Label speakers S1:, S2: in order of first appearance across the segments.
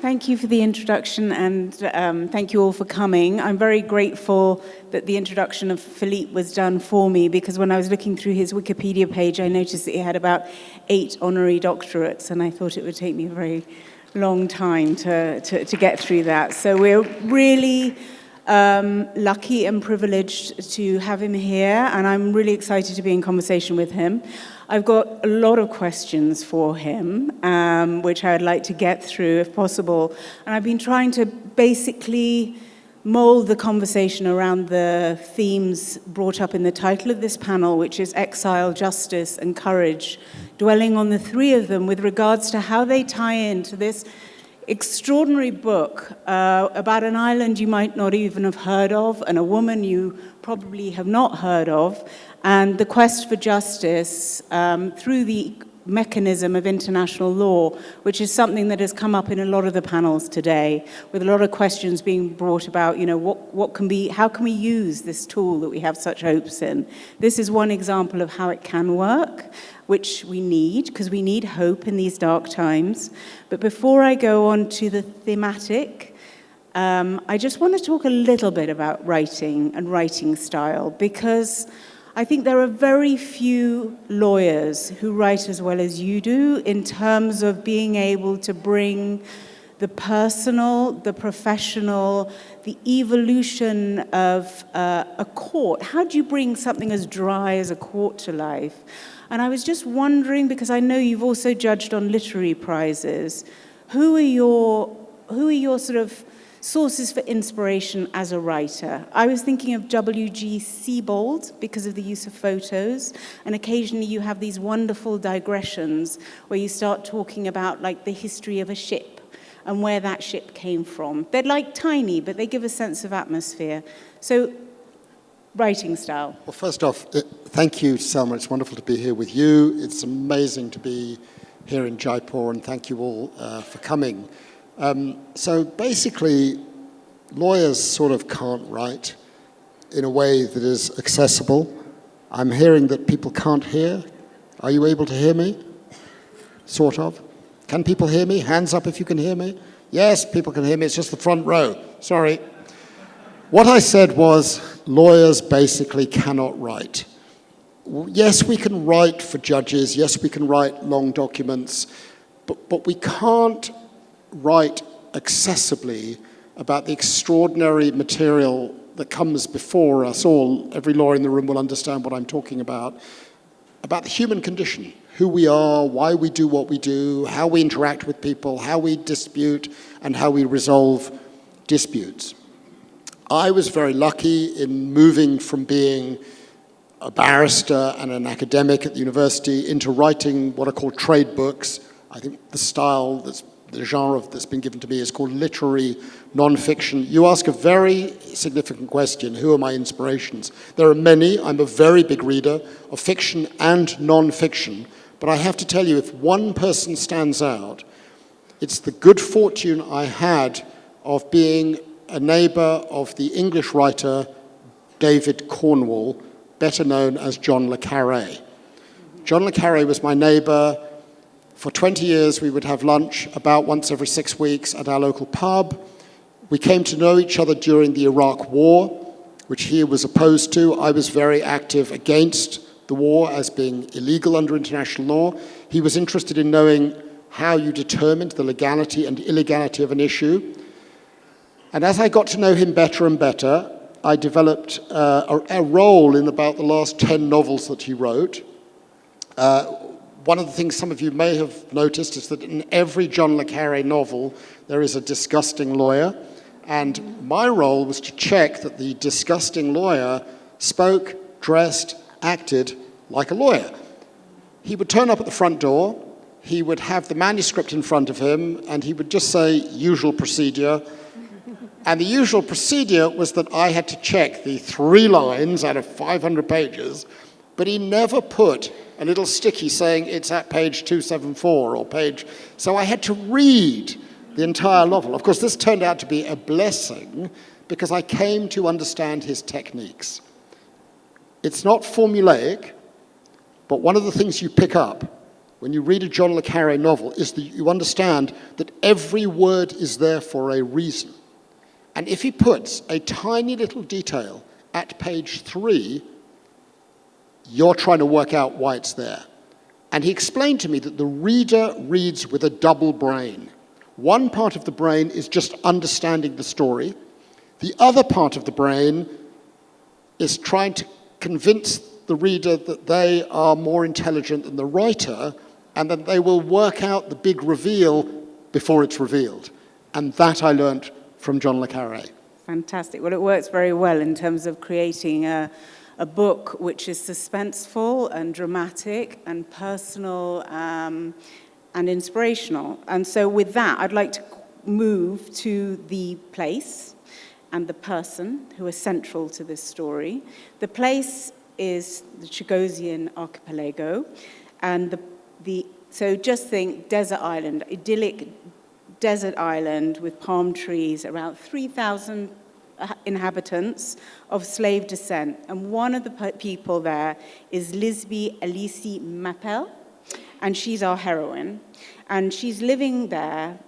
S1: Thank you for the introduction, and thank you all for coming. I'm very grateful that the introduction of Philippe was done for me, because when I was looking through his Wikipedia page, I noticed that he had about 8 honorary doctorates, and I thought it would take me a very long time to get through that. So we're really lucky and privileged to have him here, and I'm really excited to be in conversation with him. I've got a lot of questions for him, which I'd like to get through if possible. And I've been trying to basically mold the conversation around the themes brought up in the title of this panel, which is exile, justice, and courage, dwelling on the 3 of them with regards to how they tie into this extraordinary book about an island you might not even have heard of, and a woman you probably have not heard of, and the quest for justice through the mechanism of international law, which is something that has come up in a lot of the panels today, with a lot of questions being brought about, how can we use this tool that we have such hopes in? This is one example of how it can work, which we need, because we need hope in these dark times. But before I go on to the thematic, I just want to talk a little bit about writing and writing style, because I think there are very few lawyers who write as well as you do in terms of being able to bring the personal, the professional, the evolution of a court. How do you bring something as dry as a court to life? And I was just wondering, because I know you've also judged on literary prizes, who are your sort of sources for inspiration as a writer? I was thinking of W.G. Sebald because of the use of photos, and occasionally you have these wonderful digressions where you start talking about like the history of a ship and where that ship came from. They're like tiny, but they give a sense of atmosphere. So, writing style.
S2: Well, first off, thank you, Selma. It's wonderful to be here with you. It's amazing to be here in Jaipur, and thank you all for coming. So basically, lawyers sort of can't write in a way that is accessible. I'm hearing that people can't hear. Are you able to hear me? Sort of. Can people hear me? Hands up if you can hear me. Yes, people can hear me. It's just the front row. Sorry. What I said was, lawyers basically cannot write. Yes, we can write for judges. Yes, we can write long documents. But we can't write accessibly about the extraordinary material that comes before us all. Every lawyer in the room will understand what I'm talking about the human condition, who we are, why we do what we do, how we interact with people, how we dispute, and how we resolve disputes. I was very lucky in moving from being a barrister and an academic at the university into writing what are called trade books. I think the genre that's been given to me is called literary nonfiction. You ask a very significant question: who are my inspirations? There are many. I'm a very big reader of fiction and nonfiction. But I have to tell you, if one person stands out, it's the good fortune I had of being a neighbor of the English writer David Cornwall, better known as John le Carré. John le Carré was my neighbor. For 20 years, we would have lunch about once every 6 weeks at our local pub. We came to know each other during the Iraq War, which he was opposed to. I was very active against the war as being illegal under international law. He was interested in knowing how you determined the legality and illegality of an issue. And as I got to know him better and better, I developed a role in about the last 10 novels that he wrote. One of the things some of you may have noticed is that in every John le Carré novel, there is a disgusting lawyer. And my role was to check that the disgusting lawyer spoke, dressed, acted like a lawyer. He would turn up at the front door, he would have the manuscript in front of him, and he would just say, usual procedure. And the usual procedure was that I had to check the 3 lines out of 500 pages, but he never put a little sticky saying it's at page 274 or page... So I had to read the entire novel. Of course, this turned out to be a blessing because I came to understand his techniques. It's not formulaic, but one of the things you pick up when you read a John le Carré novel is that you understand that every word is there for a reason. And if he puts a tiny little detail at page 3, you're trying to work out why it's there. And he explained to me that the reader reads with a double brain. One part of the brain is just understanding the story. The other part of the brain is trying to convince the reader that they are more intelligent than the writer and that they will work out the big reveal before it's revealed. And that I learned from John le Carré.
S1: Fantastic. Well, it works very well in terms of creating a book which is suspenseful and dramatic and personal and inspirational. And so with that, I'd like to move to the place and the person who are central to this story. The place is the Chagosian archipelago, and so just think desert island, idyllic desert island with palm trees, around 3,000 inhabitants of slave descent. And one of the people there is Liseby Elyse, and she's our heroine. And she's living there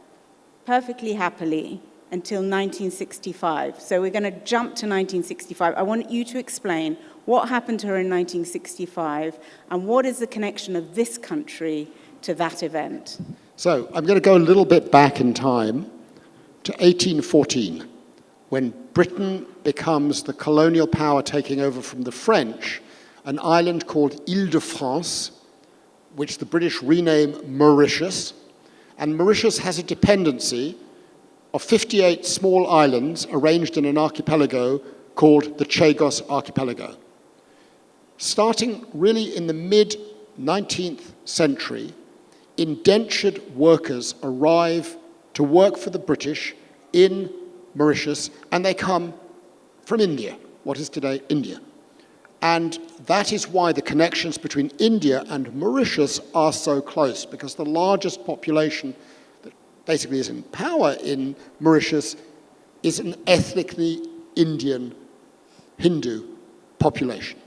S1: perfectly happily until 1965. So we're going to jump to 1965. I want you to explain what happened to her in 1965 and what is the connection of this country to that event.
S2: So I'm going to go a little bit back in time to 1814, when Britain becomes the colonial power taking over from the French, an island called Ile-de-France, which the British rename Mauritius. And Mauritius has a dependency of 58 small islands arranged in an archipelago called the Chagos Archipelago. Starting really in the mid-19th century, indentured workers arrive to work for the British in Mauritius, and they come from India, what is today India. And that is why the connections between India and Mauritius are so close, because the largest population that basically is in power in Mauritius is an ethnically Indian Hindu population.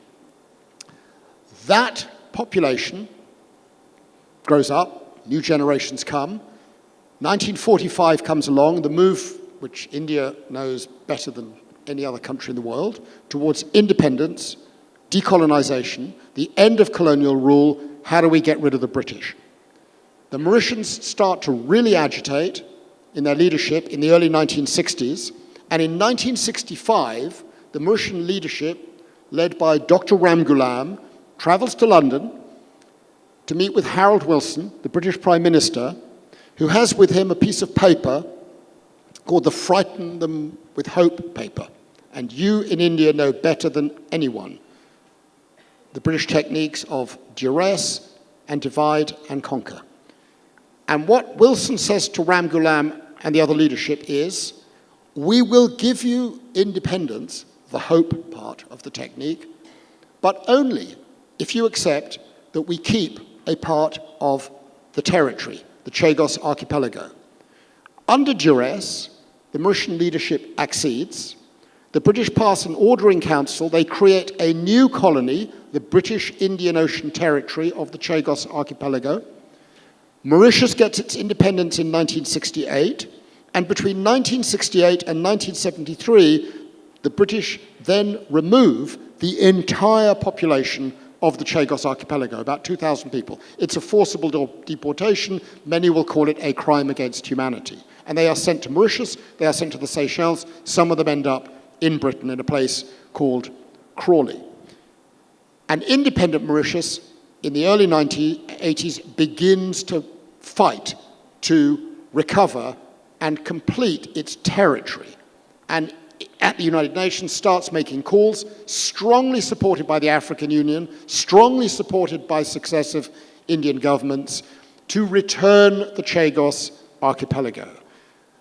S2: That population grows up, new generations come. 1945 comes along, the move, which India knows better than any other country in the world, towards independence, decolonization, the end of colonial rule. How do we get rid of the British? The Mauritians start to really agitate in their leadership in the early 1960s, and in 1965, the Mauritian leadership, led by Dr. Ramgoolam, travels to London to meet with Harold Wilson, the British Prime Minister, who has with him a piece of paper called the Frighten Them with Hope paper. And you in India know better than anyone the British techniques of duress and divide and conquer. And what Wilson says to Ramgoolam and the other leadership is, we will give you independence, the hope part of the technique, but only if you accept that we keep a part of the territory, the Chagos Archipelago. Under duress, the Mauritian leadership accedes. The British pass an order in council. They create a new colony, the British Indian Ocean Territory of the Chagos Archipelago. Mauritius gets its independence in 1968, and between 1968 and 1973, the British then remove the entire population of the Chagos Archipelago, about 2,000 people. It's a forcible deportation. Many will call it a crime against humanity. And they are sent to Mauritius, they are sent to the Seychelles. Some of them end up in Britain in a place called Crawley. And independent Mauritius, in the early 1980s, begins to fight to recover and complete its territory. And at the United Nations starts making calls, strongly supported by the African Union, strongly supported by successive Indian governments, to return the Chagos Archipelago.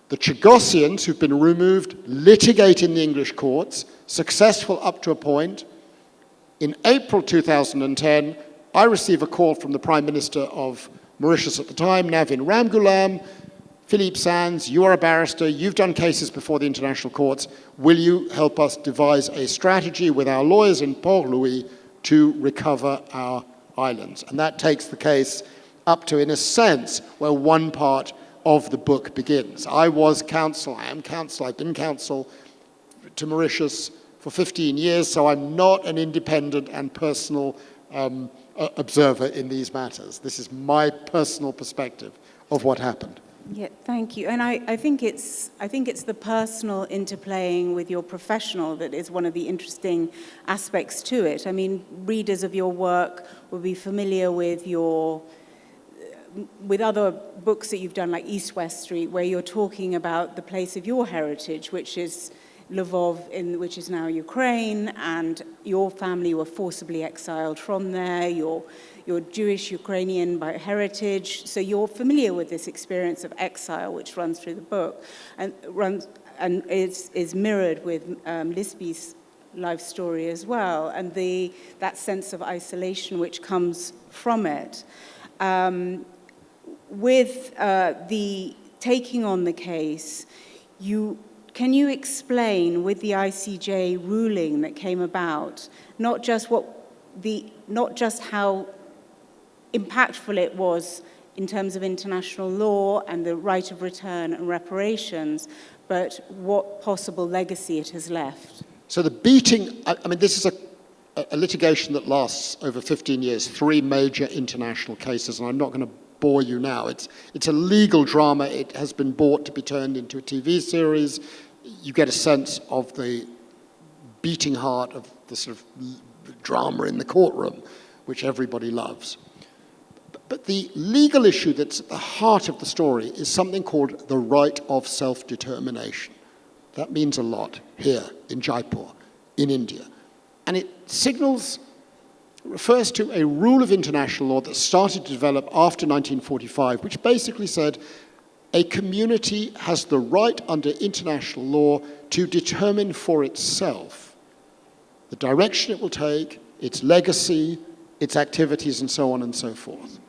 S2: The Chagosians, who've been removed, litigate in the English courts, successful up to a point. In April 2010, I receive a call from the Prime Minister of Mauritius at the time, Navin Ramgoolam. Philippe Sands, you are a barrister, you've done cases before the international courts. Will you help us devise a strategy with our lawyers in Port Louis to recover our islands? And that takes the case up to, in a sense, where one part of the book begins. I was counsel, I am counsel, I've been counsel to Mauritius for 15 years, so I'm not an independent and personal observer in these matters. This is my personal perspective of what happened.
S1: Yeah, thank you. And I think it's the personal interplaying with your professional that is one of the interesting aspects to it. I mean, readers of your work will be familiar with other books that you've done, like East West Street, where you're talking about the place of your heritage, which is Lvov, which is now Ukraine, and your family were forcibly exiled from there. You're Jewish Ukrainian by heritage, so you're familiar with this experience of exile, which runs through the book, and is mirrored with Liseby's life story as well, and that sense of isolation which comes from it. With the taking on the case, can you explain with the ICJ ruling that came about, not just how impactful it was in terms of international law and the right of return and reparations, but what possible legacy it has left?
S2: So the beating, I mean, this is a litigation that lasts over 15 years, 3 major international cases, and I'm not going to bore you now. It's a legal drama. It has been bought to be turned into a TV series. You get a sense of the beating heart of the sort of drama in the courtroom, which everybody loves. But the legal issue that's at the heart of the story is something called the right of self-determination. That means a lot here in Jaipur, in India. And it refers to a rule of international law that started to develop after 1945, which basically said a community has the right under international law to determine for itself the direction it will take, its legacy, its activities, and so on and so forth.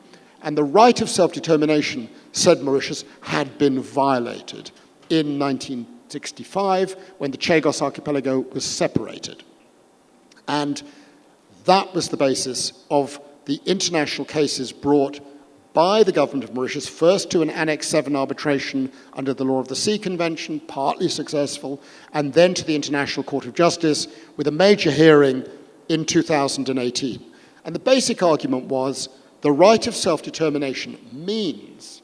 S2: And the right of self-determination, said Mauritius, had been violated in 1965 when the Chagos archipelago was separated. And that was the basis of the international cases brought by the government of Mauritius, first to an Annex 7 arbitration under the Law of the Sea Convention, partly successful, and then to the International Court of Justice with a major hearing in 2018. And the basic argument was the right of self-determination means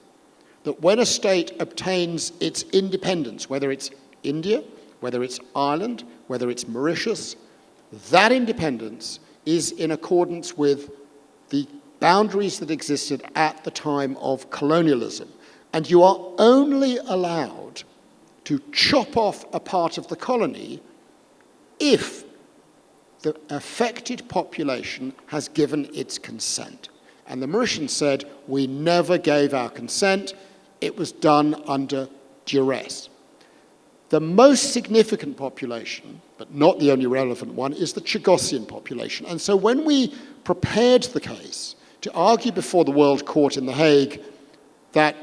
S2: that when a state obtains its independence, whether it's India, whether it's Ireland, whether it's Mauritius, that independence is in accordance with the boundaries that existed at the time of colonialism. And you are only allowed to chop off a part of the colony if the affected population has given its consent. And the Mauritians said, we never gave our consent. It was done under duress. The most significant population, but not the only relevant one, is the Chagosian population. And so when we prepared the case to argue before the World Court in The Hague that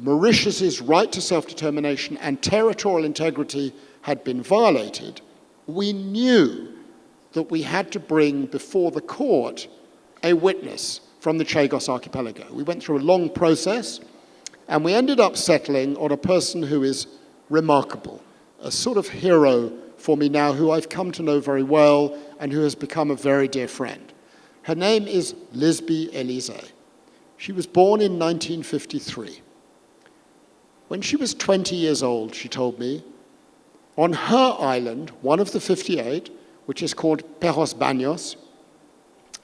S2: Mauritius's right to self-determination and territorial integrity had been violated, we knew that we had to bring before the court a witness from the Chagos archipelago. We went through a long process, and we ended up settling on a person who is remarkable, a sort of hero for me now, who I've come to know very well and who has become a very dear friend. Her name is Liseby Elyse. She was born in 1953. When she was 20 years old, she told me, on her island, one of the 58, which is called Perros Baños,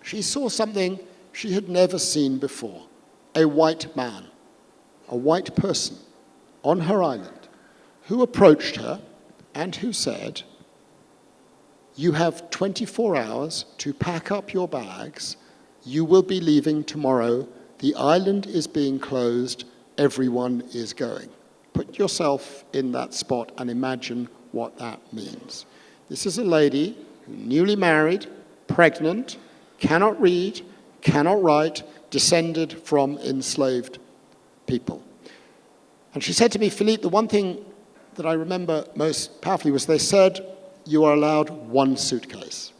S2: she saw something she had never seen before, a white man, a white person on her island, who approached her and who said, you have 24 hours to pack up your bags. You will be leaving tomorrow. The island is being closed. Everyone is going. Put yourself in that spot and imagine what that means. This is a lady, newly married, pregnant, cannot read, cannot write, descended from enslaved people. And she said to me, Philippe, the one thing that I remember most powerfully was they said, you are allowed one suitcase.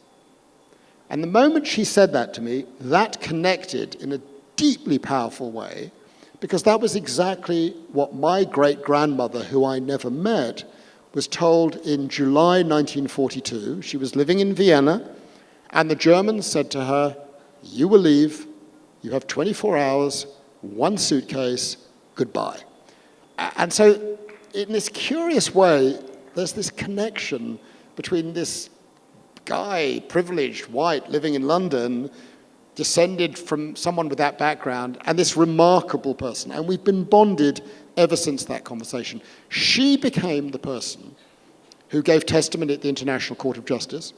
S2: And the moment she said that to me, that connected in a deeply powerful way, because that was exactly what my great-grandmother, who I never met, was told in July 1942. She was living in Vienna, and the Germans said to her, "You will leave, you have 24 hours, one suitcase, goodbye." And so, in this curious way, there's this connection between this guy, privileged, white, living in London, descended from someone with that background, and this remarkable person. And we've been bonded ever since that conversation. She became the person who gave testimony at the International Court of Justice.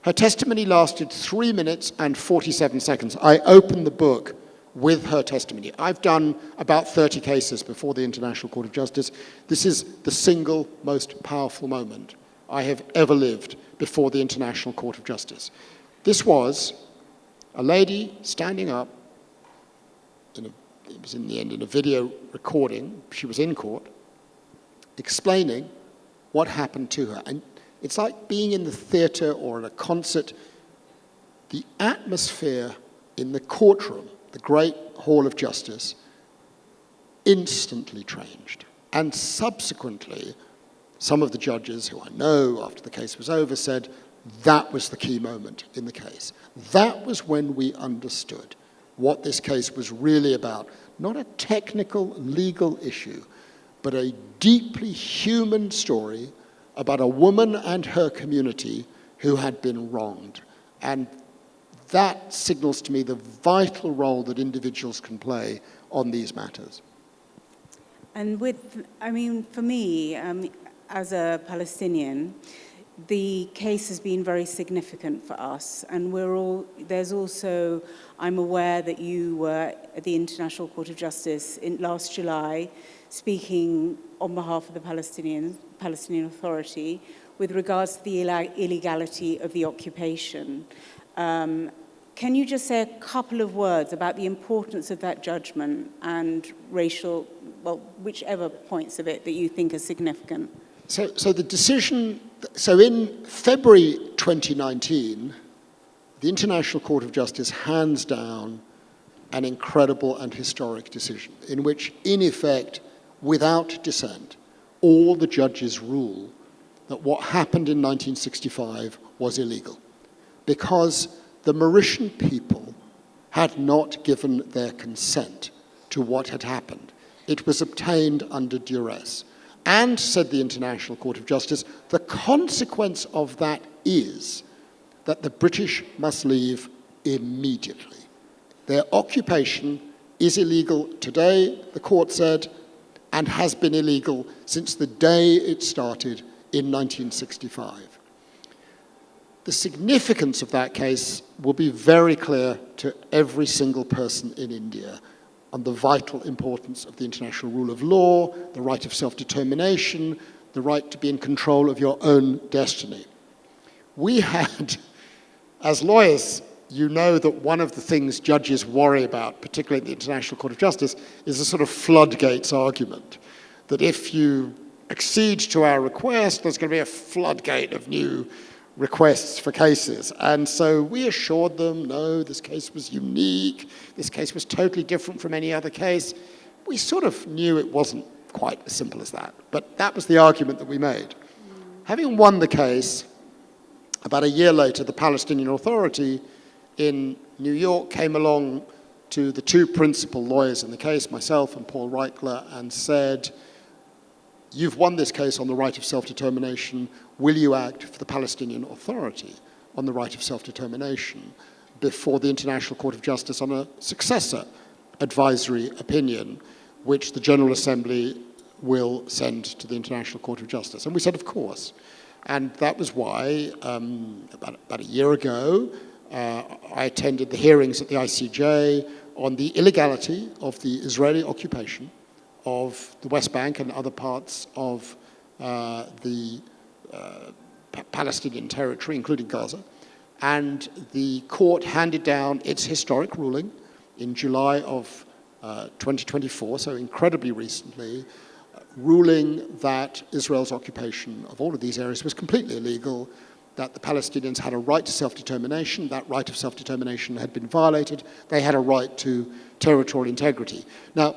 S2: Her testimony lasted 3 minutes and 47 seconds. I opened the book with her testimony. I've done about 30 cases before the International Court of Justice. This is the single most powerful moment I have ever lived before the International Court of Justice. This was a lady standing up, it was in the end in a video recording, she was in court, explaining what happened to her. And it's like being in the theatre or at a concert. The atmosphere in the courtroom, the great Hall of Justice, instantly changed. And subsequently, some of the judges who I know after the case was over said, that was the key moment in the case. That was when we understood what this case was really about. Not a technical, legal issue, but a deeply human story about a woman and her community who had been wronged. And that signals to me the vital role that individuals can play on these matters.
S1: And for me, as a Palestinian, the case has been very significant for us, and there's also, I'm aware that you were at the International Court of Justice last July speaking on behalf of the Palestinian Authority with regards to the illegality of the occupation. Can you just say a couple of words about the importance of that judgment and racial, whichever points of it that you think are significant?
S2: So the decision, in February 2019, the International Court of Justice hands down an incredible and historic decision in which, in effect, without dissent, all the judges rule that what happened in 1965 was illegal because the Mauritian people had not given their consent to what had happened. It was obtained under duress. And, said the International Court of Justice, the consequence of that is that the British must leave immediately. Their occupation is illegal today, the court said, and has been illegal since the day it started in 1965. The significance of that case will be very clear to every single person in India on the vital importance of the international rule of law, the right of self-determination, the right to be in control of your own destiny. We had, as lawyers, you know that one of the things judges worry about, particularly at the International Court of Justice, is a sort of floodgates argument, that if you accede to our request, there's going to be a floodgate of new requests for cases. And so we assured them, no, this case was unique, this case was totally different from any other case. We sort of knew it wasn't quite as simple as that, but that was the argument that we made. Having won the case, about a year later, the Palestinian Authority in New York came along to the two principal lawyers in the case, myself and Paul Reichler, and said, you've won this case on the right of self-determination. Will you act for the Palestinian Authority on the right of self-determination before the International Court of Justice on a successor advisory opinion, which the General Assembly will send to the International Court of Justice? And we said, of course. And that was why, about a year ago, I attended the hearings at the ICJ on the illegality of the Israeli occupation of the West Bank and other parts of the Palestinian territory, including Gaza. And the court handed down its historic ruling in July of 2024, so incredibly recently, ruling that Israel's occupation of all of these areas was completely illegal, that the Palestinians had a right to self-determination. That right of self-determination had been violated. They had a right to territorial integrity. Now,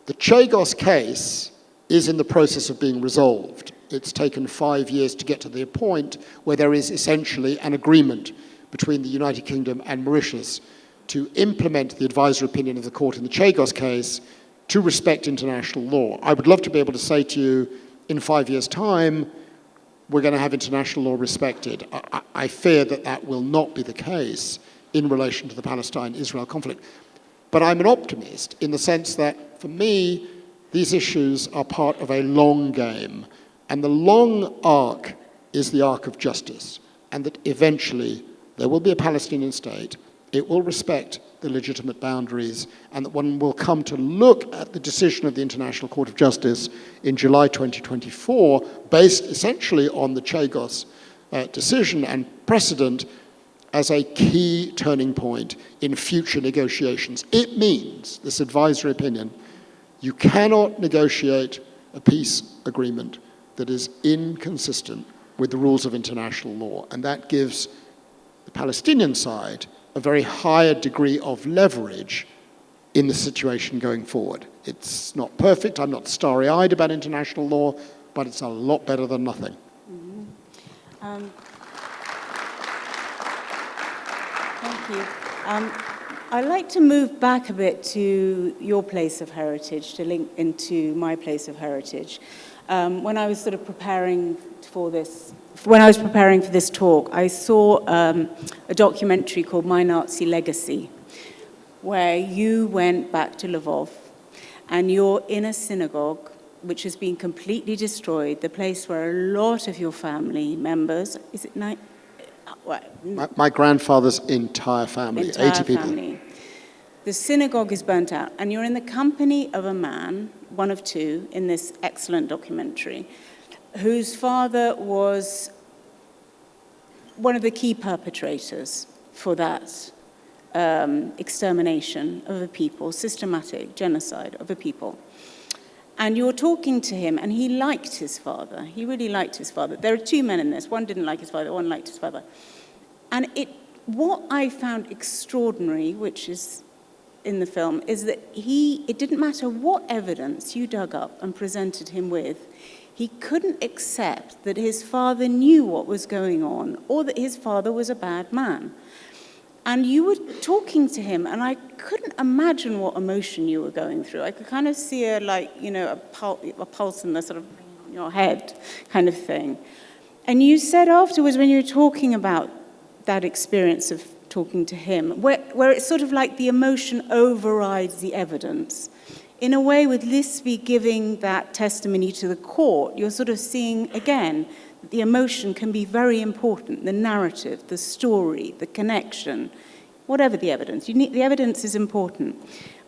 S2: the Chagos case is in the process of being resolved. It's taken 5 years to get to the point where there is essentially an agreement between the United Kingdom and Mauritius to implement the advisory opinion of the court in the Chagos case to respect international law. I would love to be able to say to you, in 5 years' time, we're going to have international law respected. I fear that that will not be the case in relation to the Palestine-Israel conflict. But I'm an optimist in the sense that, for me, these issues are part of a long game. And the long arc is the arc of justice. And that eventually there will be a Palestinian state. It will respect the legitimate boundaries, and that one will come to look at the decision of the International Court of Justice in July 2024, based essentially on the Chagos decision and precedent, as a key turning point in future negotiations. It means, this advisory opinion, you cannot negotiate a peace agreement that is inconsistent with the rules of international law, and that gives the Palestinian side a very higher degree of leverage in the situation going forward. It's not perfect, I'm not starry-eyed about international law, but it's a lot better than nothing.
S1: Mm-hmm. Thank you. I'd like to move back a bit to your place of heritage, to link into my place of heritage. When I was sort of preparing for this talk, I saw a documentary called My Nazi Legacy, where you went back to Lvov, and you're in a synagogue which has been completely destroyed, the place where a lot of your family members, is it nine?
S2: My grandfather's entire family, 80 people.
S1: Family. The synagogue is burnt out, and you're in the company of a man, one of two, in this excellent documentary, whose father was one of the key perpetrators for that extermination of a people, systematic genocide of a people. And you're talking to him, and he liked his father. He really liked his father. There are two men in this. One didn't like his father, one liked his father. And what I found extraordinary, which is in the film, is that it didn't matter what evidence you dug up and presented him with, he couldn't accept that his father knew what was going on or that his father was a bad man. And you were talking to him, and I couldn't imagine what emotion you were going through. I could kind of see a pulse in the sort of your head kind of thing. And you said afterwards, when you were talking about that experience of talking to him, where it's sort of like the emotion overrides the evidence. In a way, with Liseby giving that testimony to the court, you're sort of seeing, again, that the emotion can be very important, the narrative, the story, the connection, whatever the evidence. The evidence is important.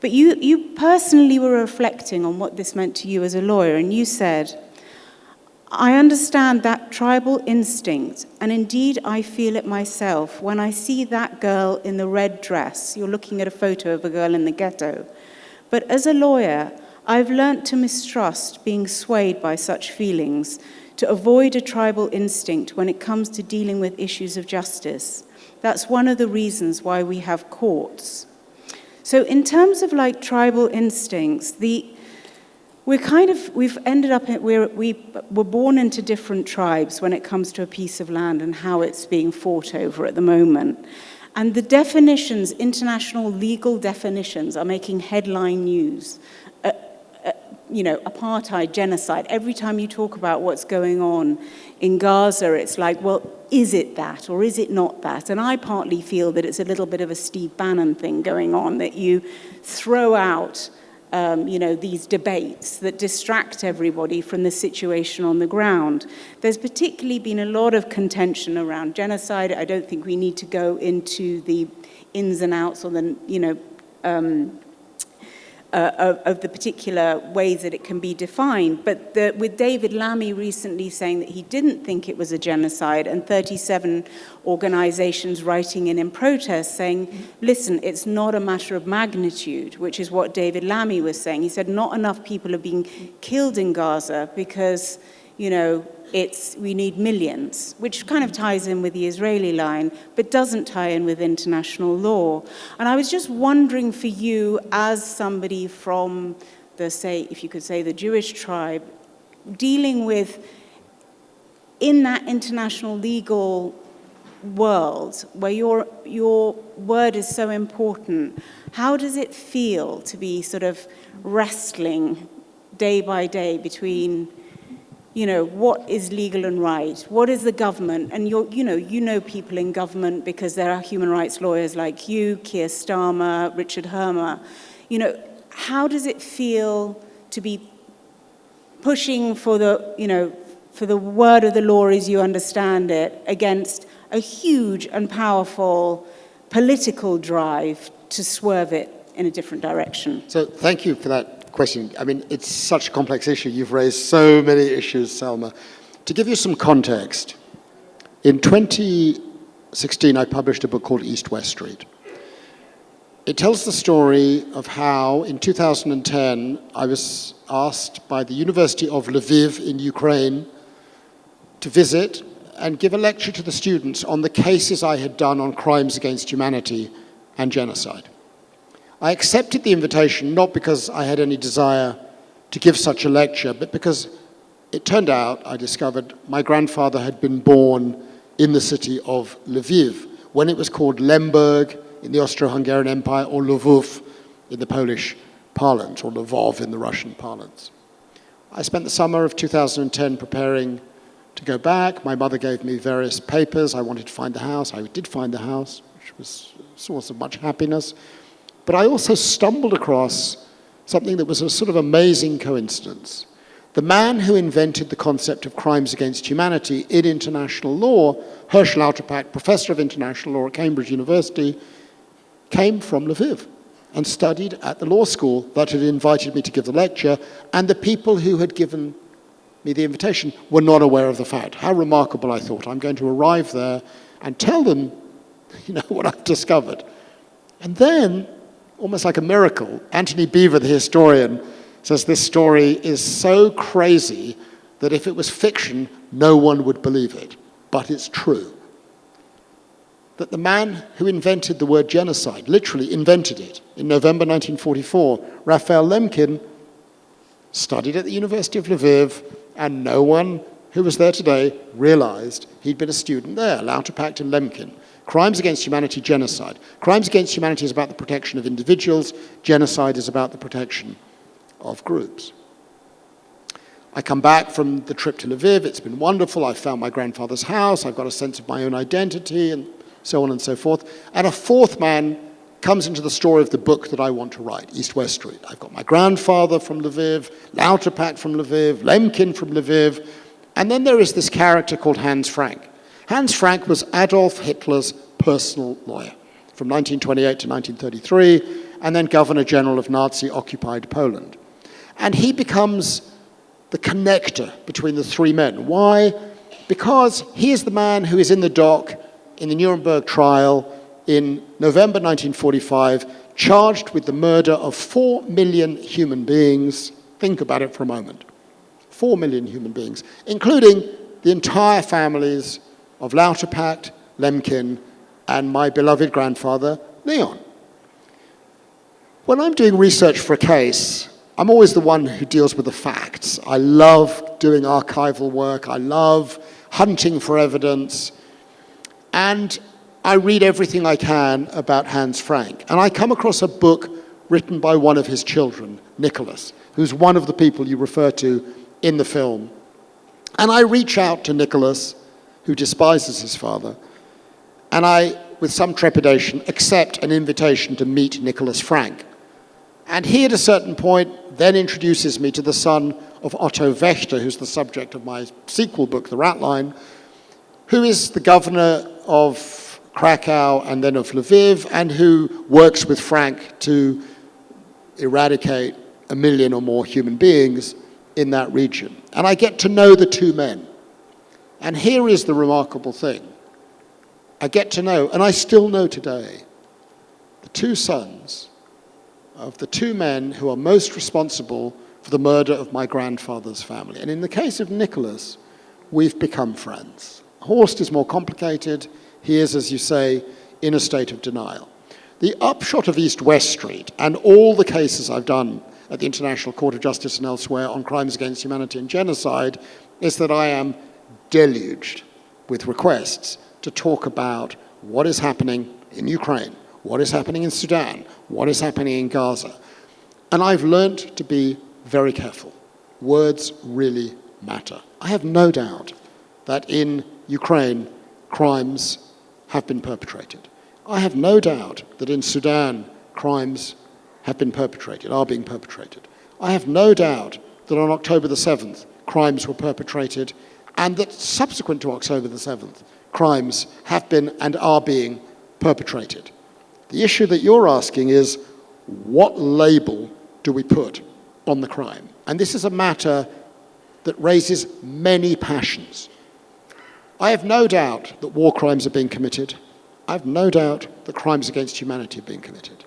S1: But you personally were reflecting on what this meant to you as a lawyer, and you said, I understand that tribal instinct, and indeed I feel it myself when I see that girl in the red dress. You're looking at a photo of a girl in the ghetto. But as a lawyer, I've learnt to mistrust being swayed by such feelings, to avoid a tribal instinct when it comes to dealing with issues of justice. That's one of the reasons why we have courts. So in terms of like tribal instincts, we've ended up, we were born into different tribes when it comes to a piece of land and how it's being fought over at the moment. And the definitions, international legal definitions, are making headline news. Apartheid, genocide. Every time you talk about what's going on in Gaza, it's like, well, is it that or is it not that? And I partly feel that it's a little bit of a Steve Bannon thing going on, that you throw out these debates that distract everybody from the situation on the ground. There's particularly been a lot of contention around genocide. I don't think we need to go into the ins and outs or of the particular ways that it can be defined. But with David Lammy recently saying that he didn't think it was a genocide, and 37 organizations writing in protest saying, listen, it's not a matter of magnitude, which is what David Lammy was saying. He said not enough people are being killed in Gaza because we need millions, which kind of ties in with the Israeli line, but doesn't tie in with international law. And I was just wondering for you, as somebody from if you could say, the Jewish tribe, dealing with, in that international legal world where your word is so important, how does it feel to be sort of wrestling day by day between, what is legal and right? What is the government? And you know people in government because there are human rights lawyers like you, Keir Starmer, Richard Hermer. How does it feel to be pushing for the word of the law as you understand it against a huge and powerful political drive to swerve it in a different direction?
S2: So thank you for that question. I mean, it's such a complex issue. You've raised so many issues, Selma. To give you some context, in 2016, I published a book called East-West Street. It tells the story of how, in 2010, I was asked by the University of Lviv in Ukraine to visit and give a lecture to the students on the cases I had done on crimes against humanity and genocide. I accepted the invitation not because I had any desire to give such a lecture, but because it turned out, I discovered, my grandfather had been born in the city of Lviv, when it was called Lemberg in the Austro-Hungarian Empire, or Lvov in the Polish parlance, or Lvov in the Russian parlance. I spent the summer of 2010 preparing to go back. My mother gave me various papers. I wanted to find the house. I did find the house, which was a source of much happiness. But I also stumbled across something that was a sort of amazing coincidence. The man who invented the concept of crimes against humanity in international law, Herschel Lauterpacht, professor of international law at Cambridge University, came from Lviv and studied at the law school that had invited me to give the lecture, and the people who had given me the invitation were not aware of the fact. How remarkable, I thought. I'm going to arrive there and tell them, what I've discovered. And then, almost like a miracle, Anthony Beevor, the historian, says this story is so crazy that if it was fiction, no one would believe it. But it's true. That the man who invented the word genocide, literally invented it, in November 1944, Raphael Lemkin, studied at the University of Lviv, and no one who was there today realized he'd been a student there. Lauterpacht and Lemkin. Crimes against humanity, genocide. Crimes against humanity is about the protection of individuals. Genocide is about the protection of groups. I come back from the trip to Lviv. It's been wonderful. I've found my grandfather's house. I've got a sense of my own identity, and so on and so forth. And a fourth man comes into the story of the book that I want to write, East-West Street. I've got my grandfather from Lviv, Lauterpacht from Lviv, Lemkin from Lviv, and then there is this character called Hans Frank. Hans Frank was Adolf Hitler's personal lawyer from 1928 to 1933, and then Governor General of Nazi-occupied Poland. And he becomes the connector between the three men. Why? Because he is the man who is in the dock in the Nuremberg trial in November 1945, charged with the murder of 4 million human beings. Think about it for a moment. 4 million human beings, including the entire families of Lauterpacht, Lemkin, and my beloved grandfather, Leon. When I'm doing research for a case, I'm always the one who deals with the facts. I love doing archival work. I love hunting for evidence. And I read everything I can about Hans Frank. And I come across a book written by one of his children, Nicholas, who's one of the people you refer to in the film. And I reach out to Nicholas, who despises his father, and I, with some trepidation, accept an invitation to meet Nicholas Frank. And he, at a certain point, then introduces me to the son of Otto Wächter, who's the subject of my sequel book, The Ratline, who is the governor of Krakow and then of Lviv, and who works with Frank to eradicate 1 million or more human beings in that region. And I get to know the two men. And here is the remarkable thing. I get to know, and I still know today, the two sons of the two men who are most responsible for the murder of my grandfather's family. And in the case of Nicholas, we've become friends. Horst is more complicated. He is, as you say, in a state of denial. The upshot of East-West Street and all the cases I've done at the International Court of Justice and elsewhere on crimes against humanity and genocide is that I am deluged with requests to talk about what is happening in Ukraine, what is happening in Sudan, what is happening in Gaza. And I've learned to be very careful. Words really matter. I have no doubt that in Ukraine, crimes have been perpetrated. I have no doubt that in Sudan, crimes have been perpetrated, are being perpetrated. I have no doubt that on October the 7th, crimes were perpetrated, and that subsequent to October the 7th, crimes have been and are being perpetrated. The issue that you're asking is, what label do we put on the crime? And this is a matter that raises many passions. I have no doubt that war crimes are being committed. I have no doubt that crimes against humanity are being committed.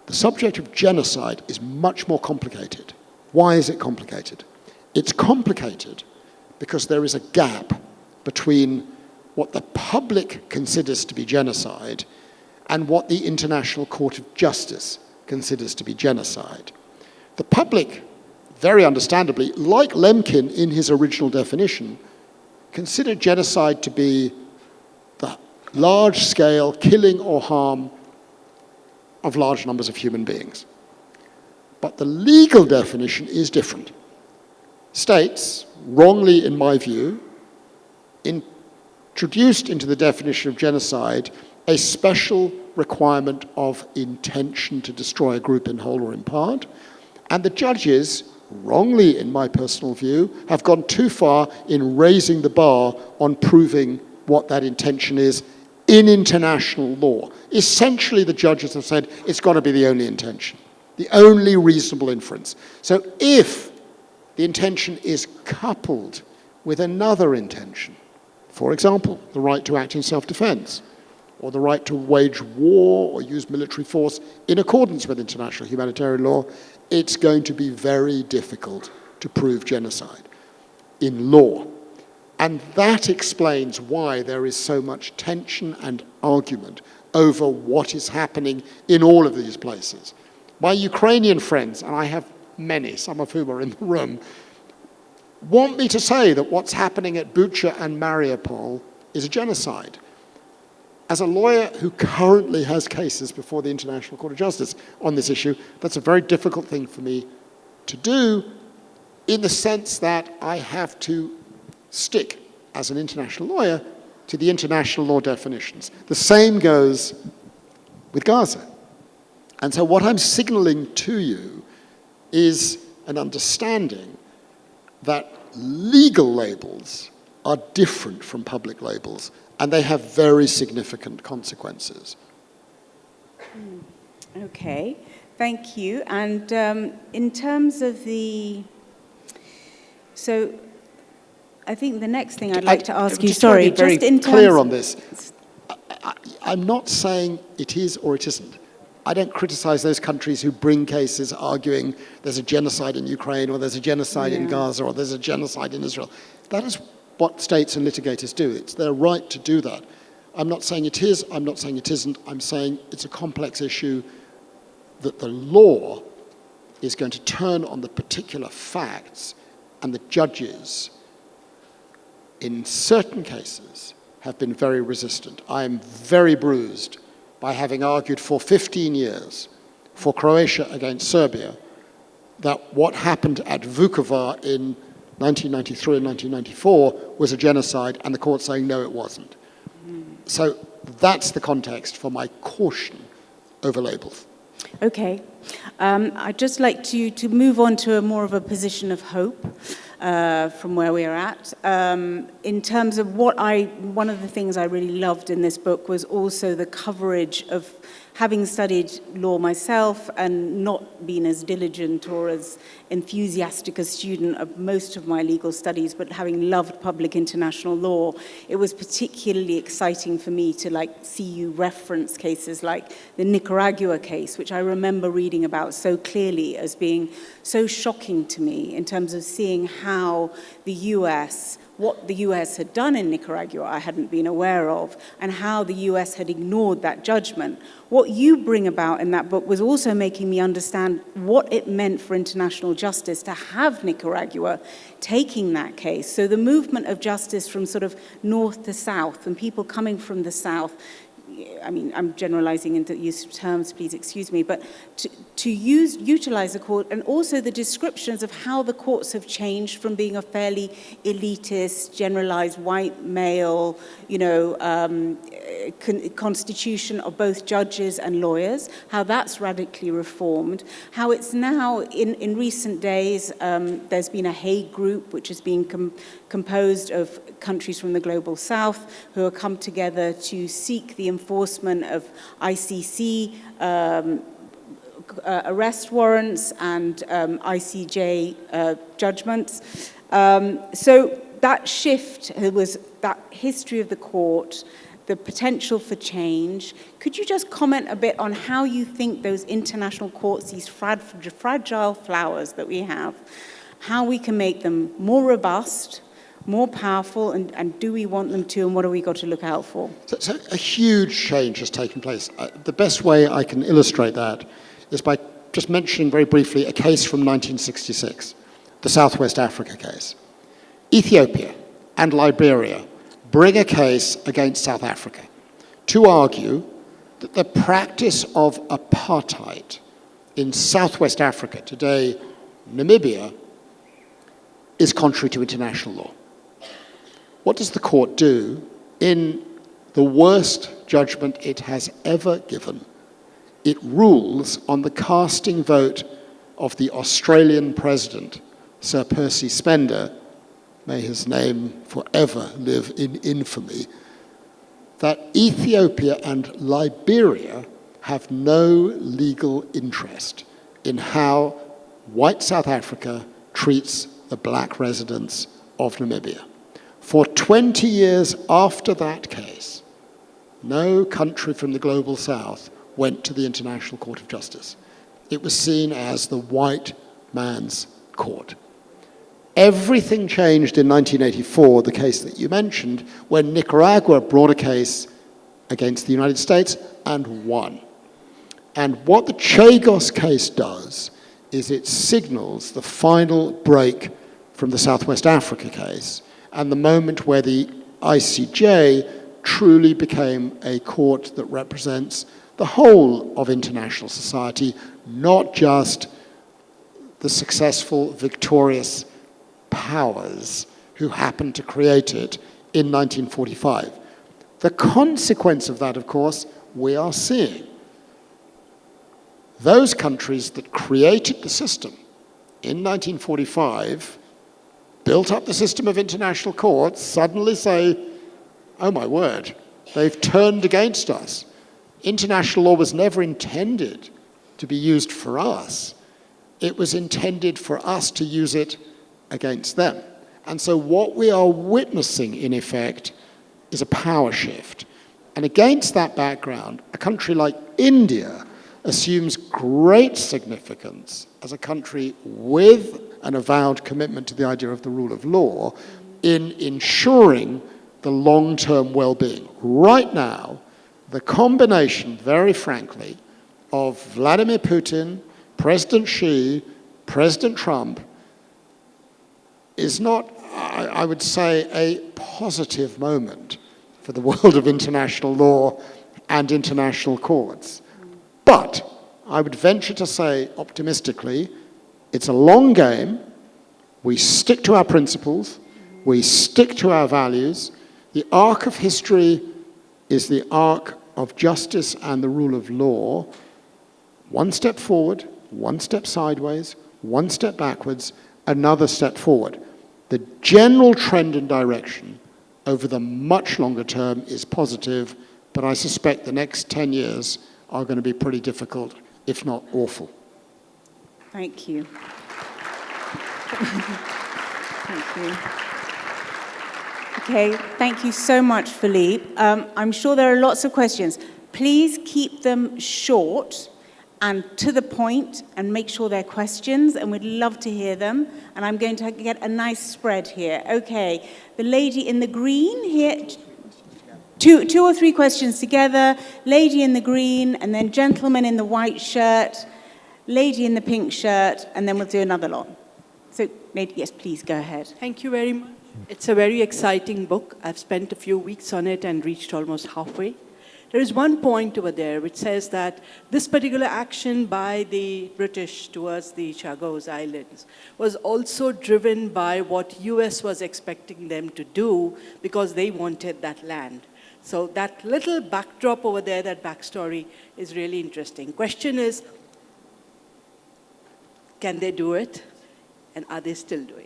S2: The subject of genocide is much more complicated. Why is it complicated? It's complicated because there is a gap between what the public considers to be genocide and what the International Court of Justice considers to be genocide. The public, very understandably, like Lemkin in his original definition, considered genocide to be the large-scale killing or harm of large numbers of human beings. But the legal definition is different. States, wrongly in my view, introduced into the definition of genocide a special requirement of intention to destroy a group in whole or in part, and the judges, wrongly in my personal view, have gone too far in raising the bar on proving what that intention is in international law. Essentially, the judges have said it's got to be the only intention, the only reasonable inference. So if the intention is coupled with another intention, for example, the right to act in self-defense, or the right to wage war or use military force in accordance with international humanitarian law, it's going to be very difficult to prove genocide in law. And that explains why there is so much tension and argument over what is happening in all of these places. My Ukrainian friends, and I have many, some of whom are in the room, want me to say that what's happening at Bucha and Mariupol is a genocide. As a lawyer who currently has cases before the International Court of Justice on this issue, that's a very difficult thing for me to do, in the sense that I have to stick, as an international lawyer, to the international law definitions. The same goes with Gaza. And so what I'm signaling to you is an understanding that legal labels are different from public labels, and they have very significant consequences.
S1: Okay, thank you. And in terms of so I think the next thing I'd like to ask you,
S2: just in terms, clear on this. I'm not saying it is or it isn't. I don't criticize those countries who bring cases arguing there's a genocide in Ukraine, or there's a genocide in Gaza, or there's a genocide in Israel. That is what states and litigators do. It's their right to do that. I'm not saying it is, I'm not saying it isn't. I'm saying it's a complex issue that the law is going to turn on the particular facts, and the judges, in certain cases, have been very resistant. I am very bruised by having argued for 15 years for Croatia against Serbia that what happened at Vukovar in 1993 and 1994 was a genocide, and the court saying no, it wasn't. So that's the context for my caution over labels.
S1: Okay. I'd just like to move on to more of a position of hope from where we are at. In terms of one of the things I really loved in this book was also the coverage of having studied law myself and not been as diligent or as enthusiastic a student of most of my legal studies, but having loved public international law, it was particularly exciting for me to see you reference cases like the Nicaragua case, which I remember reading about so clearly as being so shocking to me in terms of seeing how what the US had done in Nicaragua I hadn't been aware of, and how the US had ignored that judgment. What you bring about in that book was also making me understand what it meant for international justice to have Nicaragua taking that case. So the movement of justice from sort of north to south, and people coming from the south, I mean, I'm generalizing into use of terms, please excuse me, but to utilize the court, and also the descriptions of how the courts have changed from being a fairly elitist, generalized white male, constitution of both judges and lawyers, how that's radically reformed, how it's now, in recent days, there's been a Hague group, which has been composed of countries from the global south who have come together to seek the enforcement of ICC arrest warrants and ICJ judgments. So that shift was that history of the court, the potential for change. Could you just comment a bit on how you think those international courts, these fragile flowers that we have, how we can make them more robust, more powerful, and do we want them to, and what have we got to look out for?
S2: So a huge change has taken place. The best way I can illustrate that is by just mentioning very briefly a case from 1966, the Southwest Africa case. Ethiopia and Liberia bring a case against South Africa to argue that the practice of apartheid in Southwest Africa, today Namibia, is contrary to international law. What does the court do in the worst judgment it has ever given? It rules on the casting vote of the Australian president, Sir Percy Spender, may his name forever live in infamy, that Ethiopia and Liberia have no legal interest in how white South Africa treats the black residents of Namibia. For 20 years after that case, no country from the global south went to the International Court of Justice. It was seen as the white man's court. Everything changed in 1984, the case that you mentioned, when Nicaragua brought a case against the United States and won. And what the Chagos case does is it signals the final break from the Southwest Africa case and the moment where the ICJ truly became a court that represents the whole of international society, not just the successful, victorious powers who happened to create it in 1945. The consequence of that, of course, we are seeing. Those countries that created the system in 1945, built up the system of international courts, suddenly say, oh my word, they've turned against us. International law was never intended to be used for us. It was intended for us to use it against them. And so what we are witnessing, in effect, is a power shift. And against that background, a country like India assumes great significance as a country with an avowed commitment to the idea of the rule of law in ensuring the long-term well-being. Right now, the combination, very frankly, of Vladimir Putin, President Xi, President Trump, is not, I would say, a positive moment for the world of international law and international courts. But I would venture to say, optimistically, it's a long game. We stick to our principles. We stick to our values. The arc of history is the arc of justice and the rule of law. One step forward, one step sideways, one step backwards, another step forward. The general trend and direction over the much longer term is positive, but I suspect the next 10 years are going to be pretty difficult, if not awful.
S1: Thank you. Thank you. Okay, thank you so much, Philippe. I'm sure there are lots of questions. Please keep them short and to the point, and make sure they're questions, and we'd love to hear them. And I'm going to get a nice spread here. Okay, the lady in the green here. Two or three questions together. Lady in the green, and then gentleman in the white shirt, lady in the pink shirt, and then we'll do another lot. So, lady, yes, please go ahead.
S3: Thank you very much. It's a very exciting book. I've spent a few weeks on it and reached almost halfway. There is one point over there which says that this particular action by the British towards the Chagos Islands was also driven by what US was expecting them to do because they wanted that land. So that little backdrop over there, that backstory, is really interesting. Question is, can they do it? And are they still doing it?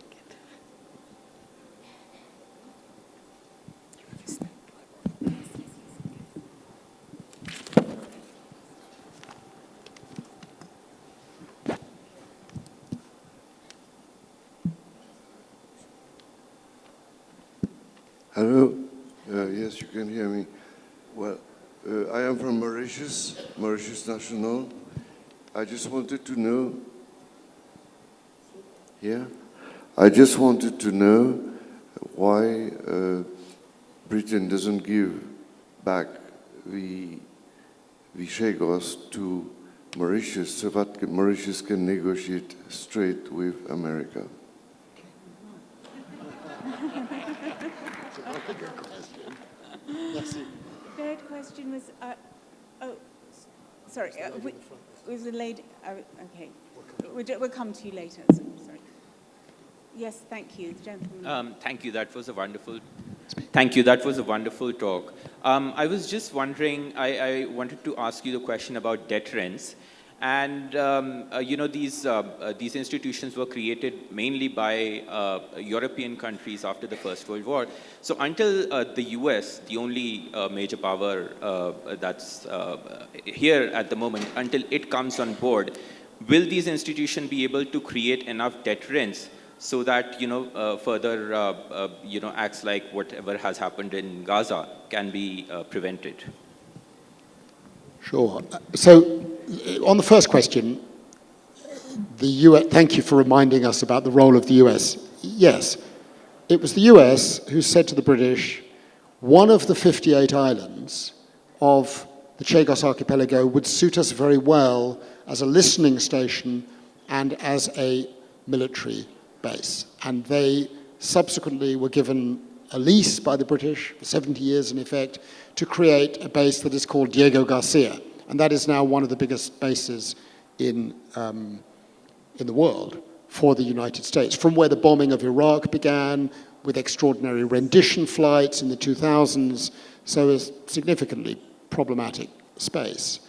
S4: Hello. Yes, you can hear me. Well, I am from Mauritius, Mauritius National. I just wanted to know. Yeah, I just wanted to know why Britain doesn't give back the Chagos to Mauritius so that Mauritius can negotiate straight with America.
S2: Good question. Yes.
S1: Third question was, sorry, was the lady, okay. We'll come to you later, sorry. Yes, thank you, gentleman.
S5: Thank you, that was a wonderful talk. I was just wondering, I wanted to ask you the question about deterrence. And these institutions were created mainly by European countries after the First World War. So until the US, the only major power that's here at the moment, until it comes on board, will these institutions be able to create enough deterrence so that further acts like whatever has happened in Gaza can be prevented?
S2: Sure. So, on the first question, the US, thank you for reminding us about the role of the US. Yes, it was the US who said to the British, one of the 58 islands of the Chagos Archipelago would suit us very well as a listening station and as a military base. And they subsequently were given a lease by the British for 70 years in effect to create a base that is called Diego Garcia. And that is now one of the biggest bases in the world for the United States, from where the bombing of Iraq began, with extraordinary rendition flights in the 2000s, so a significantly problematic space.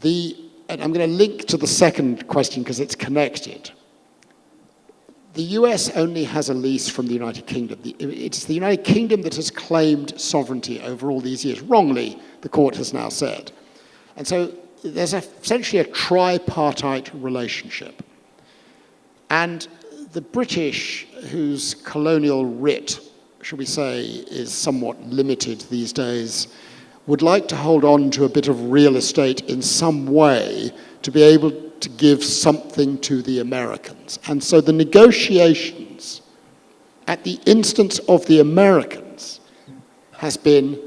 S2: And I'm going to link to the second question because it's connected. The US only has a lease from the United Kingdom. It's the United Kingdom that has claimed sovereignty over all these years. Wrongly, the court has now said. And so there's essentially a tripartite relationship. And the British, whose colonial writ, shall we say, is somewhat limited these days, would like to hold on to a bit of real estate in some way to be able to give something to the Americans. And so the negotiations at the instance of the Americans has been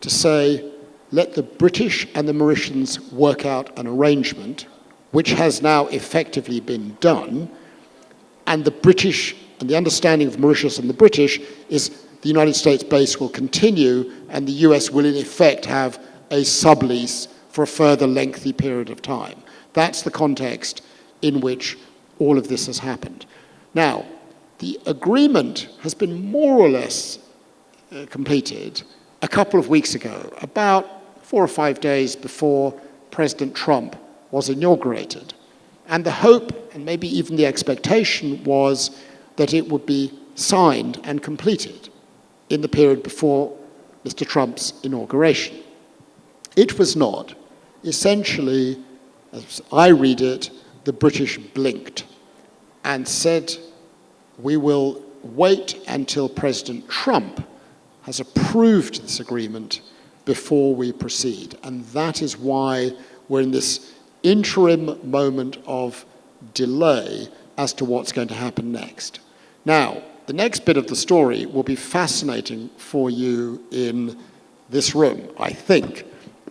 S2: to say, let the British and the Mauritians work out an arrangement, which has now effectively been done, and the British, and the understanding of Mauritius and the British is the United States base will continue and the US will in effect have a sublease for a further lengthy period of time. That's the context in which all of this has happened. Now, the agreement has been more or less completed a couple of weeks ago, about 4 or 5 days before President Trump was inaugurated. And the hope, and maybe even the expectation, was that it would be signed and completed in the period before Mr. Trump's inauguration. It was not. Essentially, as I read it, the British blinked and said, we will wait until President Trump has approved this agreement before we proceed. And that is why we're in this interim moment of delay as to what's going to happen next. Now, the next bit of the story will be fascinating for you in this room, I think,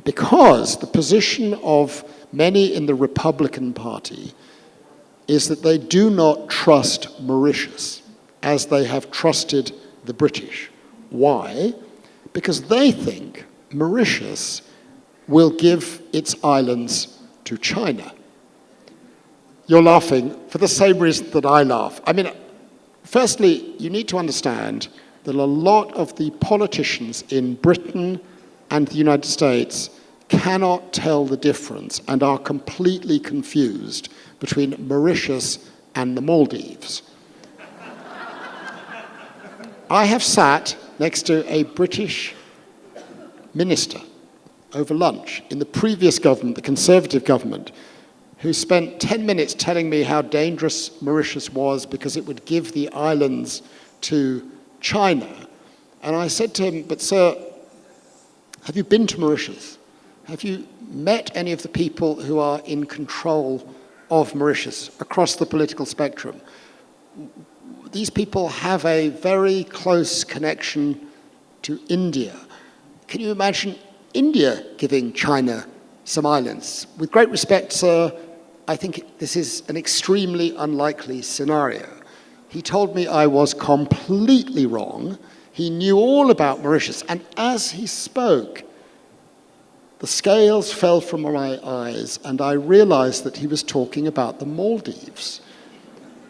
S2: because the position of many in the Republican Party is that they do not trust Mauritius as they have trusted the British. Why? Because they think Mauritius will give its islands to China. You're laughing for the same reason that I laugh. I mean, firstly, you need to understand that a lot of the politicians in Britain and the United States cannot tell the difference and are completely confused between Mauritius and the Maldives. I have sat next to a British minister over lunch in the previous government, the Conservative government, who spent 10 minutes telling me how dangerous Mauritius was because it would give the islands to China. And I said to him, but sir, have you been to Mauritius? Have you met any of the people who are in control of Mauritius across the political spectrum? These people have a very close connection to India. Can you imagine India giving China some islands? With great respect, sir, I think this is an extremely unlikely scenario. He told me I was completely wrong. He knew all about Mauritius, and as he spoke, the scales fell from my eyes, and I realized that he was talking about the Maldives.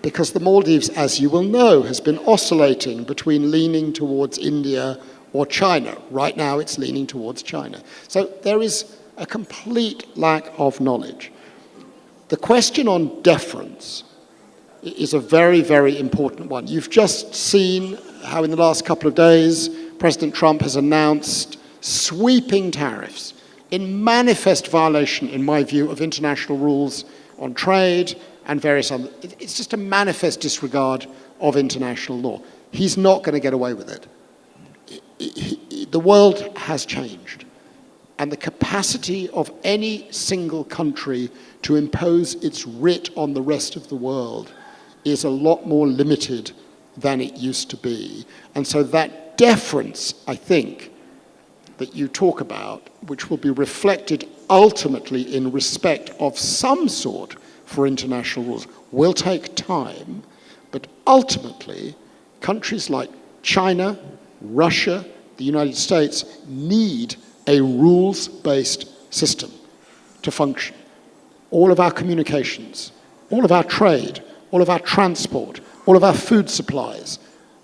S2: Because the Maldives, as you will know, has been oscillating between leaning towards India or China. Right now, it's leaning towards China. So there is a complete lack of knowledge. The question on deference is a very, very important one. You've just seen how in the last couple of days, President Trump has announced sweeping tariffs in manifest violation, in my view, of international rules on trade and various other. It's just a manifest disregard of international law. He's not going to get away with it. The world has changed, and the capacity of any single country to impose its writ on the rest of the world is a lot more limited than it used to be. And so that deference, I think, that you talk about, which will be reflected ultimately in respect of some sort for international rules, will take time, but ultimately, countries like China, Russia, the United States need a rules-based system to function. All of our communications, all of our trade, all of our transport, all of our food supplies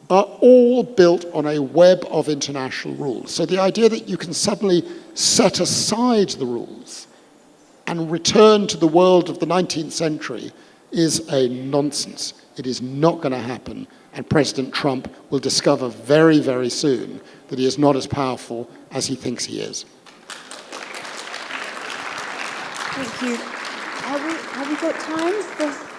S2: are all built on a web of international rules. So the idea that you can suddenly set aside the rules and return to the world of the 19th century is a nonsense. It is not going to happen, and President Trump will discover very, very soon that he is not as powerful as he thinks he is.
S1: Thank you. Have we got time for